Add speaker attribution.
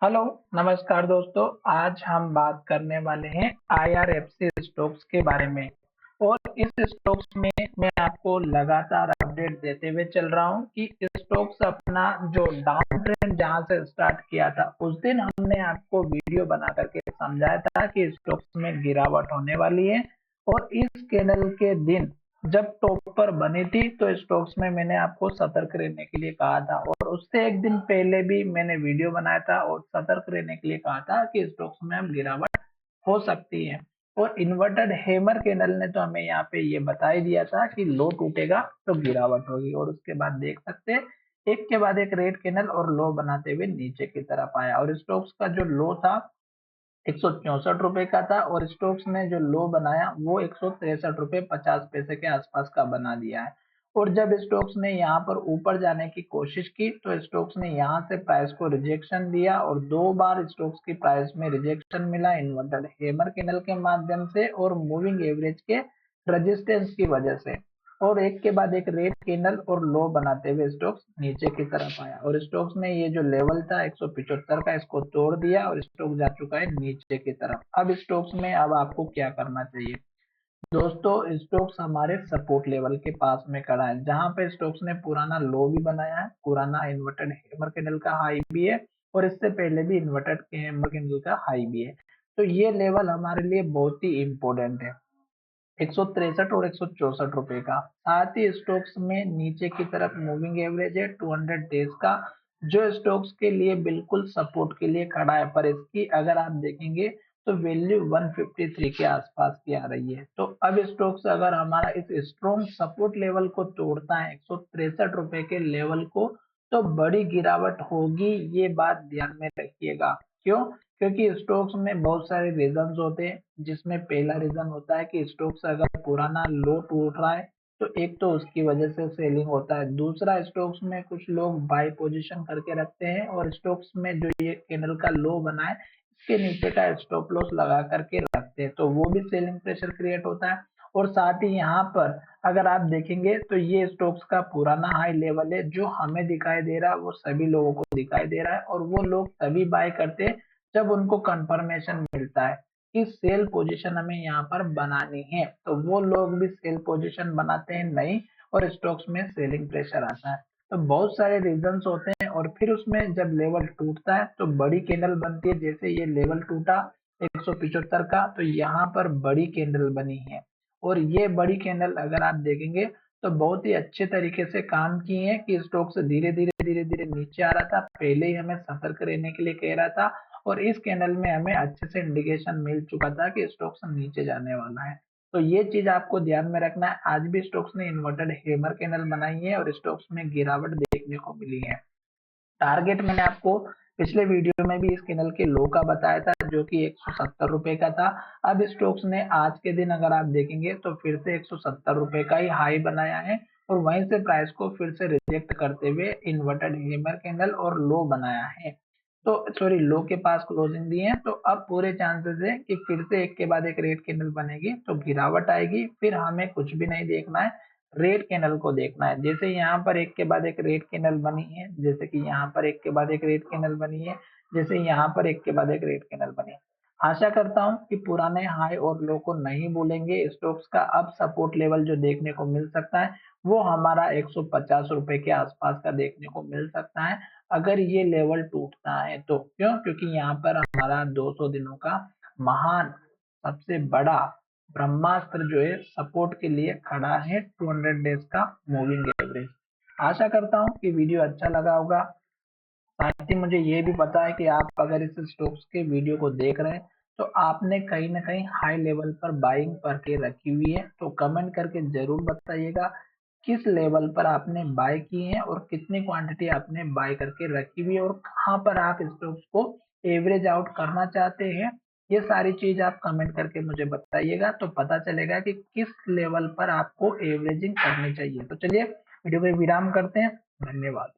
Speaker 1: Hello, नमस्कार दोस्तों। आज हम बात करने वाले हैं आईआरएफसी स्टॉक्स के बारे में। और इस स्टॉक्स में मैं आपको लगातार अपडेट देते हुए चल रहा हूं कि स्टॉक्स अपना जो डाउन ट्रेंड जहां से स्टार्ट किया था, उस दिन हमने आपको वीडियो बना करके समझाया था कि स्टॉक्स में गिरावट होने वाली है। और इस कैंडल के दिन जब टॉप पर बनी थी तो स्टॉक्स में मैंने आपको सतर्क रहने के लिए कहा था, और उससे एक दिन पहले भी मैंने वीडियो बनाया था और सतर्क रहने के लिए कहा था कि स्टॉक्स में अब गिरावट हो सकती है। और इन्वर्टेड हैमर कैंडल ने तो हमें यहाँ पे ये बता ही दिया था कि लो टूटेगा तो गिरावट होगी, और उसके बाद देख सकते हैं एक के बाद एक रेड कैंडल और लो बनाते हुए नीचे की तरफ आया। और स्टॉक्स का जो लो था 164 रुपए का था, और स्टोक्स ने जो लो बनाया वो 163 रुपए 50 पैसे के आसपास का बना दिया है। और जब स्टोक्स ने यहाँ पर ऊपर जाने की कोशिश की तो स्टोक्स ने यहाँ से प्राइस को रिजेक्शन दिया, और दो बार स्टोक्स की प्राइस में रिजेक्शन मिला इन्वर्टेड हैमर कैंडल के माध्यम से और मूविंग एवरेज के रेजिस्टेंस की वजह से। और एक के बाद एक रेड कैंडल और लो बनाते हुए स्टॉक्स नीचे की तरफ आया, और स्टॉक्स ने ये जो लेवल था 175 का, इसको तोड़ दिया और स्टॉक जा चुका है नीचे की तरफ। अब स्टॉक्स में अब आपको क्या करना चाहिए दोस्तों? स्टॉक्स हमारे सपोर्ट लेवल के पास में खड़ा है, जहां पे स्टॉक्स ने पुराना लो भी बनाया है, पुराना इन्वर्टेड हैमर कैंडल का हाई भी है, और इससे पहले भी इन्वर्टेड हैमर कैंडल का हाई भी है। तो ये लेवल हमारे लिए बहुत ही इंपॉर्टेंट है, 163 और 164 रुपए का। साथ ही स्टॉक्स में नीचे की तरफ मूविंग एवरेज है 200 डेज का, जो स्टॉक्स के लिए बिल्कुल सपोर्ट के लिए खड़ा है, पर इसकी अगर आप देखेंगे तो वैल्यू 153 के आसपास की आ रही है। तो अब स्टॉक्स अगर हमारा इस स्ट्रॉन्ग सपोर्ट लेवल को तोड़ता है 163 रुपए के लेवल को, तो बड़ी गिरावट होगी, ये बात ध्यान में रखिएगा। क्यों? क्योंकि स्टॉक्स में बहुत सारे रीजंस होते हैं, जिसमें पहला रीजन होता है कि स्टॉक्स अगर पुराना लो टूट रहा है तो एक तो उसकी वजह से सेलिंग होता है, दूसरा स्टॉक्स में कुछ लोग बाय पोजीशन करके रखते हैं और स्टॉक्स में जो ये कैंडल का लो बना है इसके नीचे का स्टॉप लॉस लगा करके रखते हैं, तो वो भी सेलिंग प्रेशर क्रिएट होता है। और साथ ही यहाँ पर अगर आप देखेंगे तो ये स्टॉक्स का पुराना हाई लेवल है, जो हमें दिखाई दे रहा है वो सभी लोगों को दिखाई दे रहा है, और वो लोग तभी बाय करते हैं जब उनको कंफर्मेशन मिलता है कि सेल पोजीशन हमें यहाँ पर बनानी है, तो वो लोग भी सेल पोजीशन बनाते हैं नहीं, और स्टॉक्स में सेलिंग प्रेशर आता है। तो बहुत सारे रीजंस होते हैं, और फिर उसमें जब लेवल टूटता है तो बड़ी कैंडल बनती है। जैसे ये लेवल टूटा 175 का, तो यहाँ पर बड़ी कैंडल बनी है, और ये बड़ी कैंडल अगर आप देखेंगे तो बहुत ही अच्छे तरीके से काम किए हैं कि स्टॉक्स धीरे धीरे नीचे आ रहा था, पहले ही हमें सतर्क रहने के लिए कह रहा था, और इस कैंडल में हमें अच्छे से इंडिकेशन मिल चुका था कि स्टॉक्स नीचे जाने वाला है। तो ये चीज आपको ध्यान में रखना है। आज भी स्टॉक्स ने इन्वर्टेड हैमर कैंडल बनाई है और स्टॉक्स में गिरावट देखने को मिली है। टारगेट मैंने आपको पिछले वीडियो में भी इस कैंडल के लो का बताया था, जो कि 170 रुपए का था। अब स्टॉक्स ने आज के दिन अगर आप देखेंगे तो फिर से 170 रुपए का ही हाई बनाया है, और वहीं से प्राइस को फिर से रिजेक्ट करते हुए इन्वर्टेड हैमर कैंडल और लो बनाया है। तो सॉरी, लो के पास क्लोजिंग दी है, तो अब पूरे चांसेस है कि फिर से एक के बाद एक रेड कैंडल बनेगी तो गिरावट आएगी। फिर हमें कुछ भी नहीं देखना है, रेड कैंडल को देखना है। जैसे यहाँ पर एक के बाद एक रेड कैंडल बनी है, जैसे कि यहाँ पर एक के बाद एक रेड कैंडल बनी है, जैसे यहाँ पर एक के बाद एक रेड कैंडल बनी है। आशा करता हूँ कि पुराने हाई और लो को नहीं भूलेंगे। स्टॉक्स का अब सपोर्ट लेवल जो देखने को मिल सकता है वो हमारा 150 रुपए के आसपास का देखने को मिल सकता है, अगर ये लेवल टूटता है तो। क्यों? क्योंकि यहाँ पर हमारा 200 दिनों का महान सबसे बड़ा ब्रह्मास्त्र जो है सपोर्ट के लिए खड़ा है, 200 डेज का मूविंग एवरेज। आशा करता हूँ कि वीडियो अच्छा लगा होगा। साथ ही मुझे ये भी पता है कि आप अगर इस स्टॉक्स के वीडियो को देख रहे हैं तो आपने कहीं ना कहीं हाई लेवल पर बाइंग करके रखी हुई है, तो कमेंट करके जरूर बताइएगा किस लेवल पर आपने बाय की है और कितनी क्वांटिटी आपने बाय करके रखी हुई है, और कहाँ पर आप स्टॉक्स को एवरेज आउट करना चाहते हैं। ये सारी चीज आप कमेंट करके मुझे बताइएगा, तो पता चलेगा कि किस लेवल पर आपको एवरेजिंग करनी चाहिए। तो चलिए वीडियो पे विराम करते हैं। धन्यवाद।